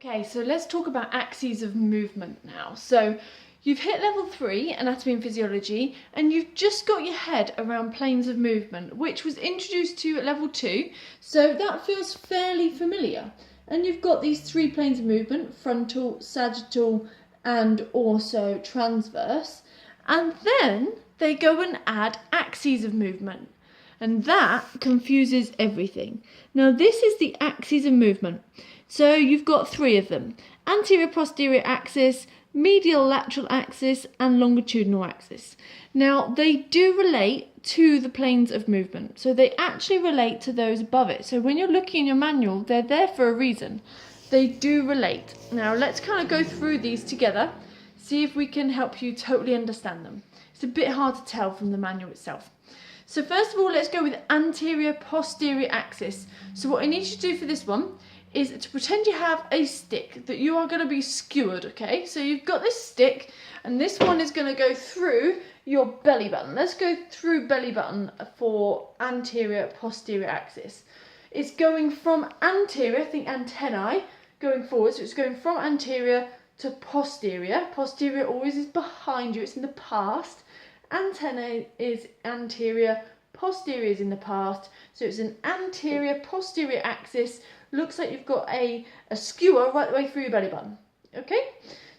Okay, so let's talk about axes of movement now. So you've hit level 3, Anatomy and Physiology, and you've just got your head around planes of movement, which was introduced to you at level 2, so that feels fairly familiar. And you've got these 3 planes of movement, frontal, sagittal, and also transverse. And then they go and add axes of movement. And that confuses everything. Now this is the axes of movement. So you've got 3 of them: Anterior-Posterior Axes, Medial-Lateral Axes, and Longitudinal Axes. Now they do relate to the planes of movement. So they actually relate to those above it. So when you're looking in your manual, they're there for a reason. They do relate. Now let's kind of go through these together, see if we can help you totally understand them. It's a bit hard to tell from the manual itself. So first of all, let's go with Anterior-Posterior Axis. So what I need you to do for this one is to pretend you have a stick that you are going to be skewered, okay? So you've got this stick, and this one is going to go through your belly button. Let's go through belly button for Anterior-Posterior Axis. It's going from anterior, think antennae, going forward, so it's going from anterior to posterior. Posterior always is behind you, it's in the past. Antennae is anterior, posterior is in the past, so it's an anterior-posterior axis. Looks like you've got a skewer right the way through your belly button, okay?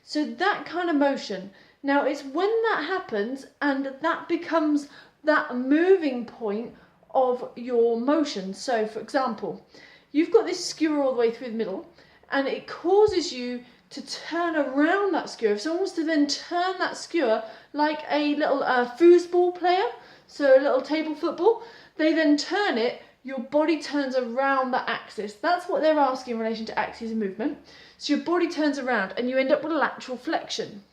So that kind of motion. Now it's when that happens and that becomes that moving point of your motion. So for example, you've got this skewer all the way through the middle and it causes you to turn around that skewer. If someone was to then turn that skewer like a little foosball player, so a little table football, they then turn it, your body turns around that axis. That's what they're asking in relation to axes of movement. So your body turns around and you end up with a lateral flexion.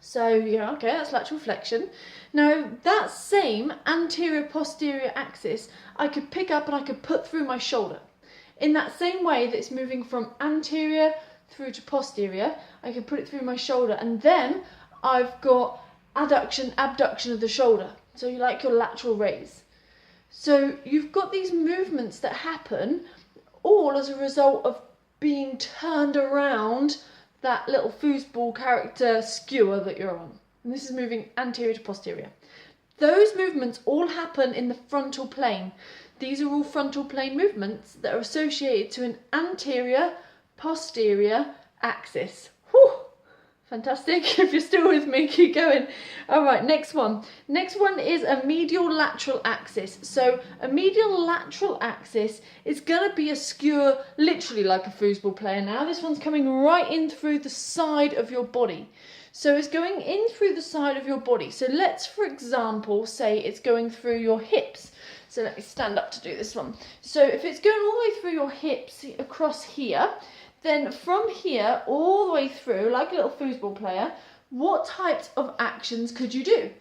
So yeah, okay, that's lateral flexion. Now that same anterior-posterior axis I could pick up and I could put through my shoulder. In that same way that it's moving from anterior through to posterior, I can put it through my shoulder, and then I've got adduction, abduction of the shoulder. So you like your lateral raise. So you've got these movements that happen all as a result of being turned around that little foosball character skewer that you're on. And this is moving anterior to posterior. Those movements all happen in the frontal plane. These are all frontal plane movements that are associated to an anterior-posterior axis. Whew! Fantastic. If you're still with me, keep going. All right, next one. Next one is a medial-lateral axis. So a medial-lateral axis is going to be a skewer literally like a foosball player now. This one's coming right in through the side of your body. So it's going in through the side of your body. So let's, for example, say it's going through your hips. So let me stand up to do this one. So if it's going all the way through your hips across here, then from here all the way through, like a little foosball player, what types of actions could you do?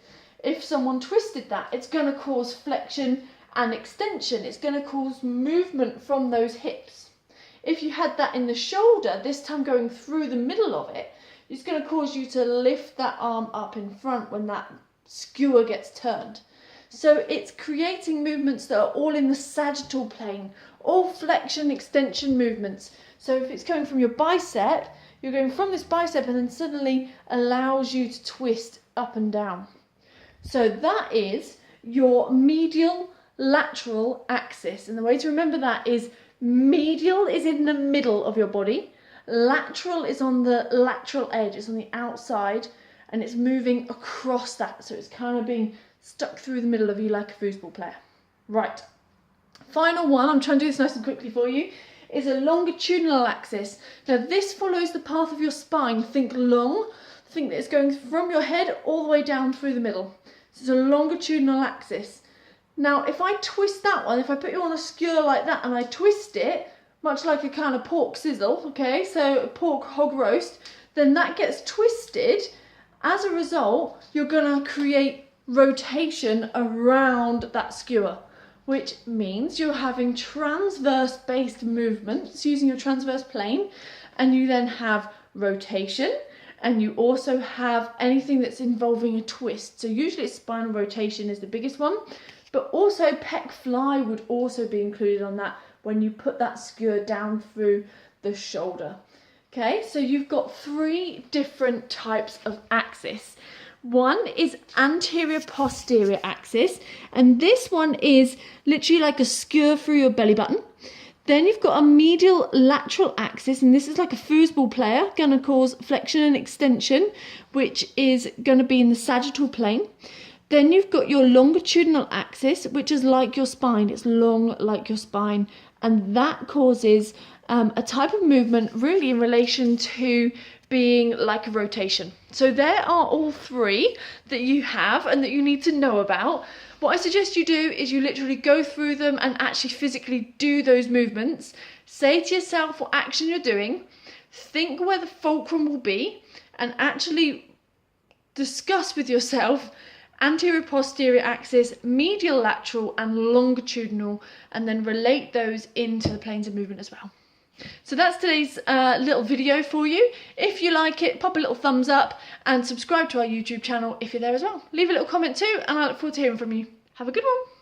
If someone twisted that, it's going to cause flexion and extension. It's going to cause movement from those hips. If you had that in the shoulder, this time going through the middle of it, it's going to cause you to lift that arm up in front when that skewer gets turned. So it's creating movements that are all in the sagittal plane, all flexion, extension movements. So if it's coming from your bicep, you're going from this bicep and then suddenly allows you to twist up and down. So that is your medial-lateral axis. And the way to remember that is medial is in the middle of your body, lateral is on the lateral edge, it's on the outside, and it's moving across that. So it's kind of being stuck through the middle of you like a foosball player. Right. Final one, I'm trying to do this nice and quickly for you, is a longitudinal axis. Now this follows the path of your spine. Think long, think that it's going from your head all the way down through the middle. So it's a longitudinal axis. Now if I twist that one, if I put you on a skewer like that and I twist it, much like a kind of pork sizzle, okay, so a pork hog roast, then that gets twisted. As a result, you're going to create rotation around that skewer, which means you're having transverse based movements using your transverse plane, and you then have rotation, and you also have anything that's involving a twist. So usually it's spinal rotation is the biggest one, but also pec fly would also be included on that when you put that skewer down through the shoulder. Okay, so you've got 3 different types of axis. One is anterior-posterior axis, and this one is literally like a skewer through your belly button. Then you've got a medial-lateral axis, and this is like a foosball player, going to cause flexion and extension, which is going to be in the sagittal plane. Then you've got your longitudinal axis, which is like your spine. It's long like your spine, and that causes a type of movement really in relation to being like a rotation. So there are all 3 that you have and that you need to know about. What I suggest you do is you literally go through them and actually physically do those movements. Say to yourself what action you're doing, think where the fulcrum will be, and actually discuss with yourself anterior-posterior axis, medial-lateral and longitudinal, and then relate those into the planes of movement as well. So that's today's little video for you. If you like it, pop a little thumbs up and subscribe to our YouTube channel if you're there as well. Leave a little comment too, and I look forward to hearing from you. Have a good one.